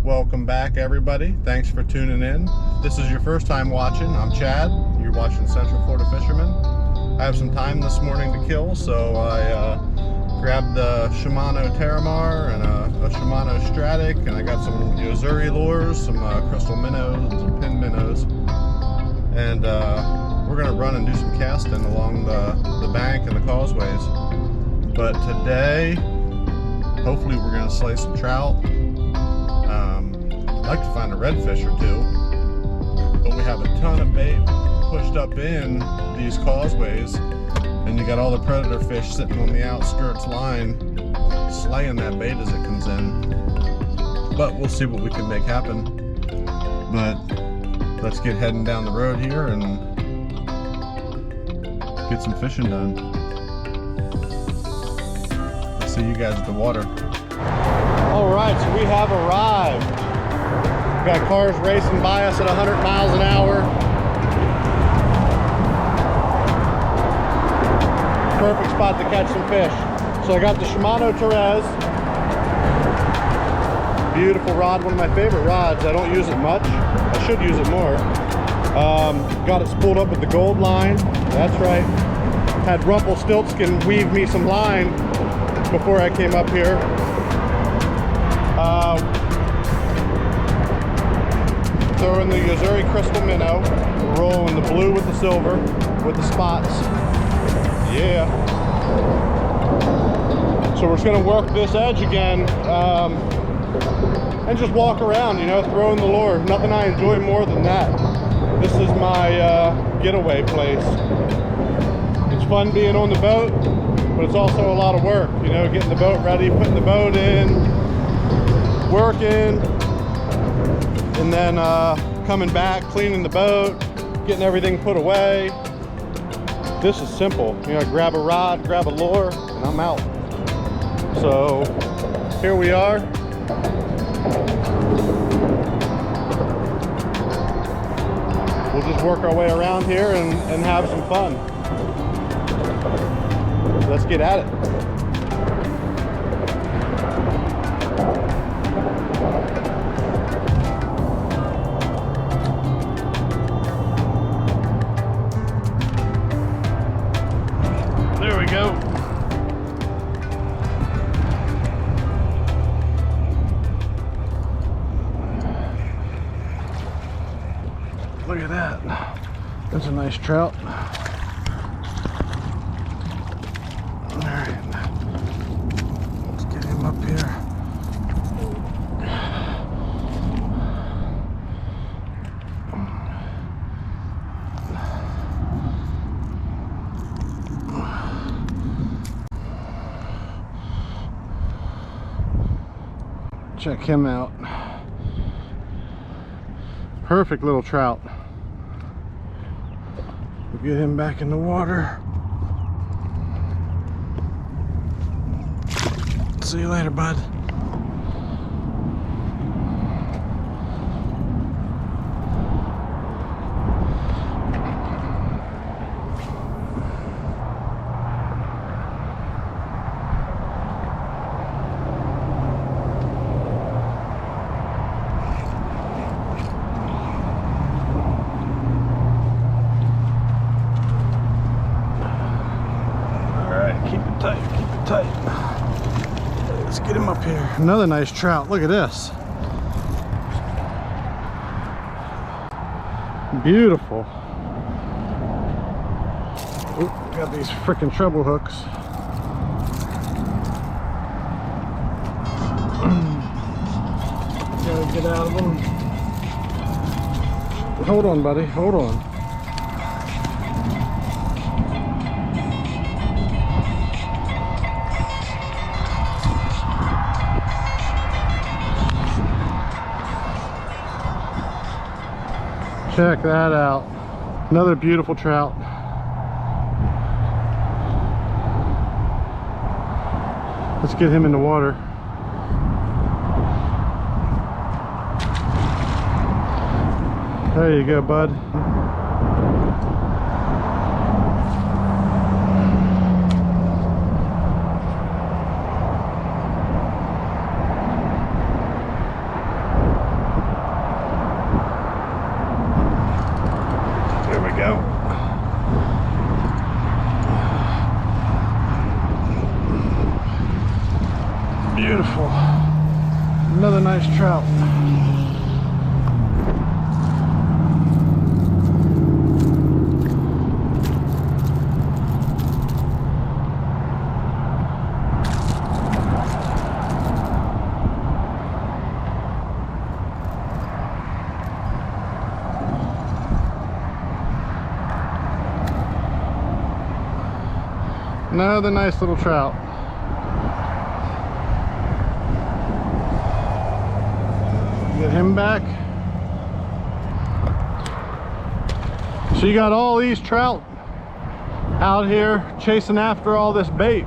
Welcome back, everybody. Thanks for tuning in. If this is your first time watching, I'm Chad. You're watching Central Florida Fisherman. I have some time this morning to kill, so I grabbed the Shimano Terramar and a Shimano Stratic, and I got some Yo Zuri lures, some crystal minnows, and some pin minnows. And we're going to run and do some casting along the bank and the causeways. But today, hopefully we're going to slay some trout. I'd like to find a redfish or two, but we have a ton of bait pushed up in these causeways, and you got all the predator fish sitting on the outskirts line slaying that bait as it comes in. But we'll see what we can make happen. But let's get heading down the road here and get some fishing done. I'll see you guys at the water. All right, so we have arrived. We got cars racing by us at 100 miles an hour. Perfect spot to catch some fish. So I got the Shimano Terramar. Beautiful rod, one of my favorite rods. I don't use it much. I should use it more. Got it spooled up with the gold line. That's right. Had Rumpelstiltskin weave me some line before I came up here. Throwing the Yo Zuri crystal minnow, rolling the blue with the silver with the spots. Yeah. So we're just gonna work this edge again and just walk around, you know, throwing the lure. Nothing I enjoy more than that. This is my getaway place. It's fun being on the boat, but it's also a lot of work, you know, getting the boat ready, putting the boat in, working, and then coming back, cleaning the boat, getting everything put away. This is simple. You know, grab a rod, grab a lure, and I'm out. So here we are. We'll just work our way around here and have some fun. Let's get at it. There we go. Look at that. That's a nice trout. All right. Let's get him up here. Check him out. Perfect little trout. We'll get him back in the water. See you later, bud. Tight. Let's get him up here. Another nice trout. Look at this. Beautiful. Oop, got these freaking treble hooks. Gotta get out of them. Hold on, buddy. Hold on. Check that out. Another beautiful trout. Let's get him in the water. There you go, bud. nice trout. Another nice little trout. Get him back. So you got all these trout out here chasing after all this bait.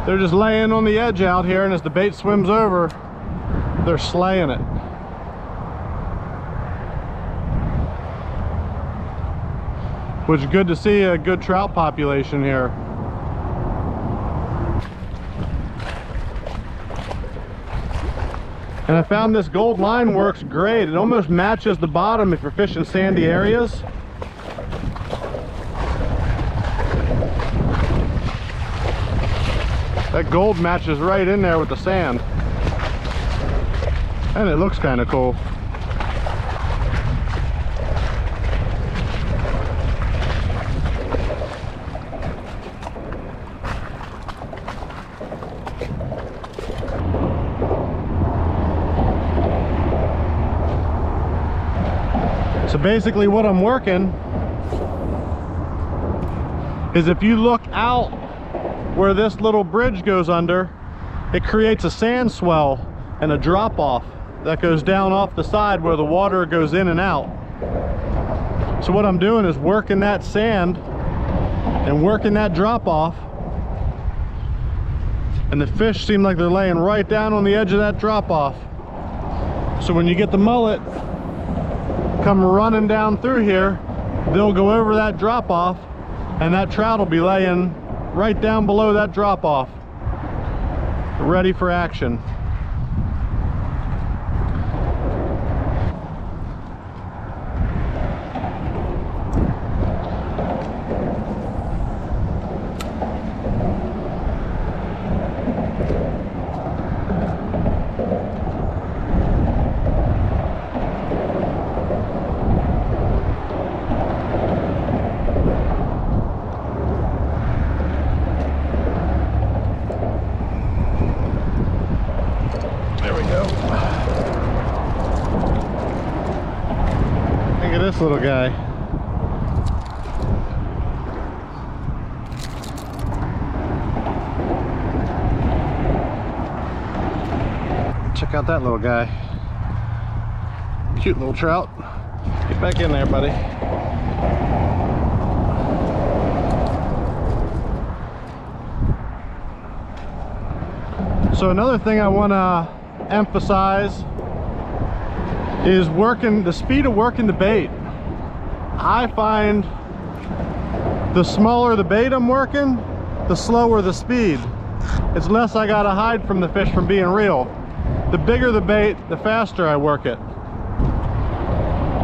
They're just laying on the edge out here, and as the bait swims over, they're slaying it. Which is good to see a good trout population here. And I found this gold line works great. It almost matches the bottom if you're fishing sandy areas. That gold matches right in there with the sand. And it looks kind of cool. So basically what I'm working is, if you look out where this little bridge goes under, it creates a sand swell and a drop off that goes down off the side where the water goes in and out. So what I'm doing is working that sand and working that drop off, and the fish seem like they're laying right down on the edge of that drop off. So when you get the mullet come running down through here, they'll go over that drop off, and that trout will be laying right down below that drop off, ready for action. This little guy. Check out that little guy. Cute little trout. Get back in there, buddy. So another thing I want to emphasize is the speed of working the bait. I find the smaller the bait I'm working, the slower the speed. It's less I gotta hide from the fish from being real. The bigger the bait, the faster I work it.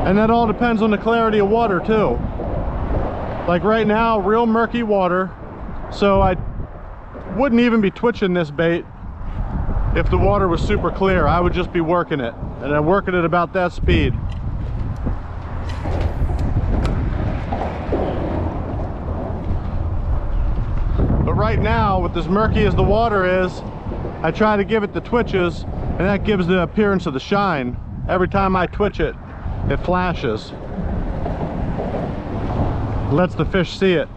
And that all depends on the clarity of water too. Like right now, real murky water, so I wouldn't even be twitching this bait if the water was super clear. I would just be working it, and I'm working it about that speed. But right now, with as murky as the water is, I try to give it the twitches, and that gives the appearance of the shine. Every time I twitch it, it flashes. Lets the fish see it.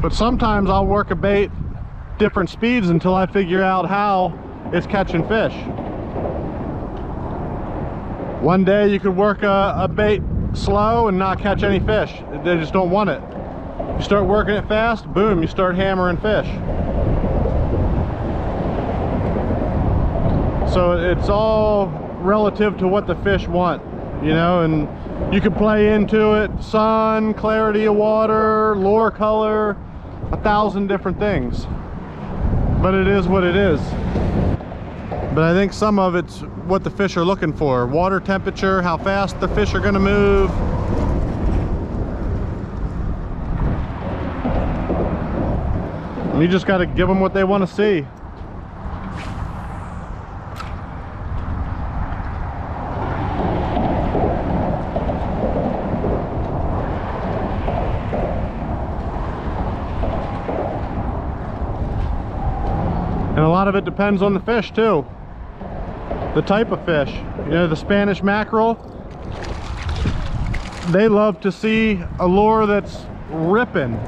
But sometimes I'll work a bait different speeds until I figure out how it's catching fish. One day you could work a bait slow and not catch any fish. They just don't want it. You start working it fast, boom, you start hammering fish. So it's all relative to what the fish want, you know, and you can play into it, sun, clarity of water, lure color, 1,000 different things. But it is what it is. But I think some of it's what the fish are looking for. Water temperature, how fast the fish are gonna move. You just got to give them what they want to see. And a lot of it depends on the fish too. The type of fish. You know, the Spanish mackerel, they love to see a lure that's ripping.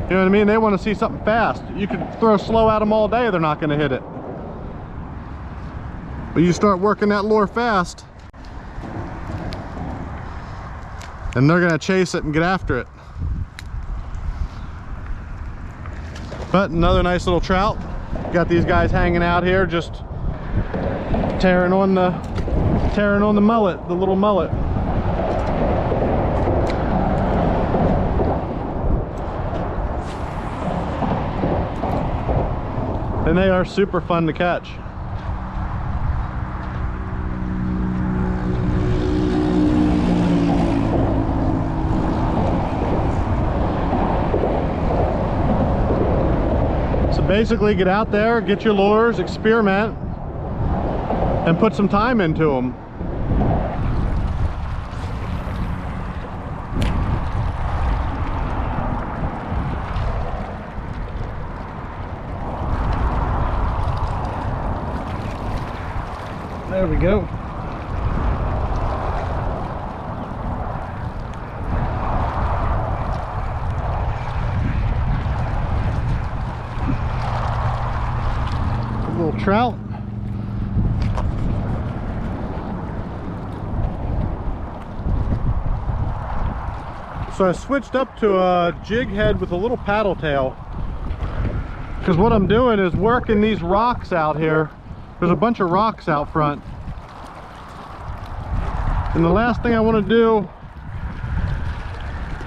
You know what I mean? They want to see something fast. You could throw slow at them all day, they're not going to hit it. But you start working that lure fast, and they're going to chase it and get after it. But another nice little trout. Got these guys hanging out here, just tearing on the mullet, the little mullet. And they are super fun to catch. So basically, get out there, get your lures, experiment, and put some time into them. There we go. A little trout. So I switched up to a jig head with a little paddle tail, because what I'm doing is working these rocks out here. There's a bunch of rocks out front, and the last thing I want to do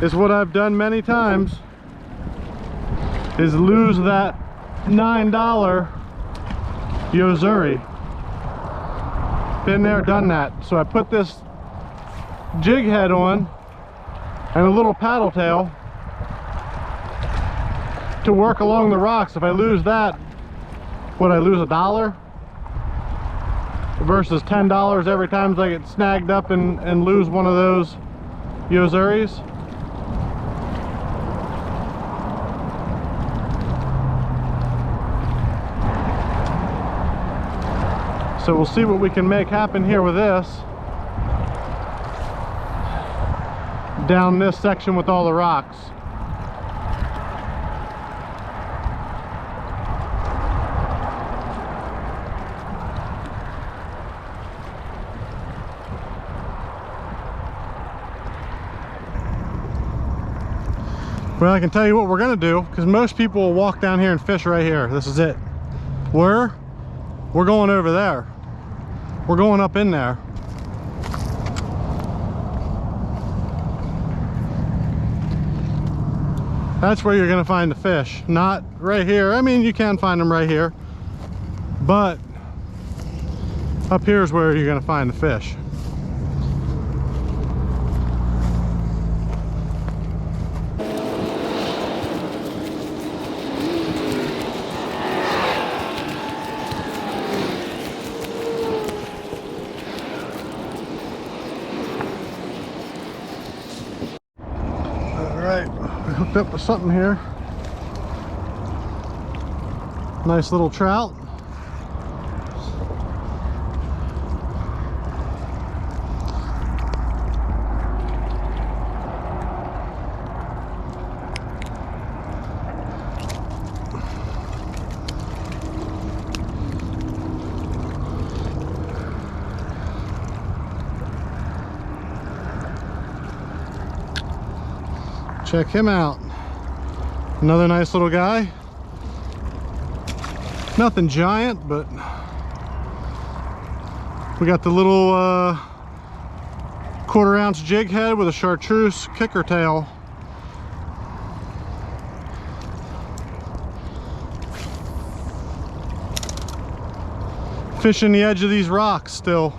is what I've done many times, is lose that $9 Yo Zuri. Been there, done that. So I put this jig head on and a little paddle tail to work along the rocks. If I lose that, what, I lose $1 versus $10 every time I get snagged up and lose one of those Yo Zuris. So we'll see what we can make happen here with this, down this section with all the rocks. Well, I can tell you what we're gonna do, because most people will walk down here and fish right here. This is it. We're going over there. We're going up in there. That's where you're gonna find the fish, not right here. I mean, you can find them right here, but up here is where you're gonna find the fish. Hooked up with something here. Nice little trout. Check him out. Another nice little guy. Nothing giant, but we got the little 1/4 ounce jig head with a chartreuse kicker tail. Fishing the edge of these rocks still.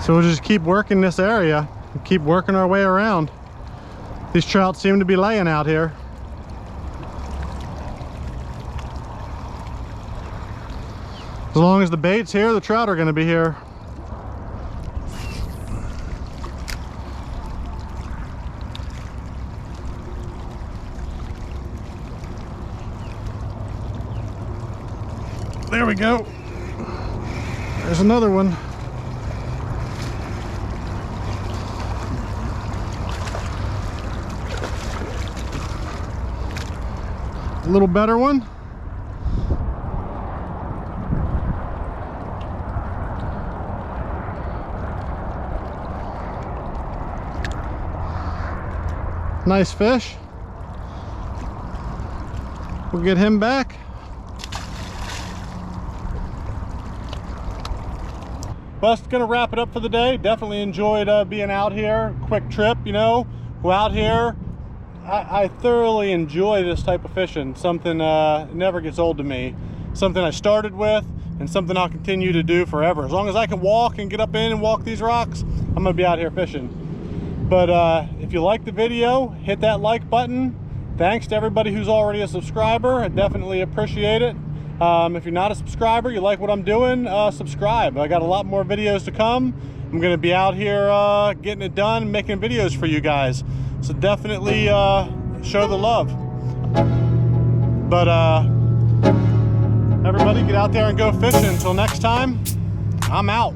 So we'll just keep working this area and keep working our way around. These trout seem to be laying out here. As long as the bait's here, the trout are going to be here. There we go. There's another one. A little better one. Nice fish. We'll get him back. Well, that's gonna wrap it up for the day. Definitely enjoyed being out here. Quick trip, you know. We're out here. I thoroughly enjoy this type of fishing. Something never gets old to me. Something I started with and something I'll continue to do forever. As long as I can walk and get up in and walk these rocks, I'm gonna be out here fishing. But if you like the video, hit that like button. Thanks to everybody who's already a subscriber. I definitely appreciate it. If you're not a subscriber, you like what I'm doing, subscribe. I got a lot more videos to come. I'm gonna be out here getting it done, making videos for you guys. So definitely show the love. But everybody get out there and go fishing. Until next time, I'm out.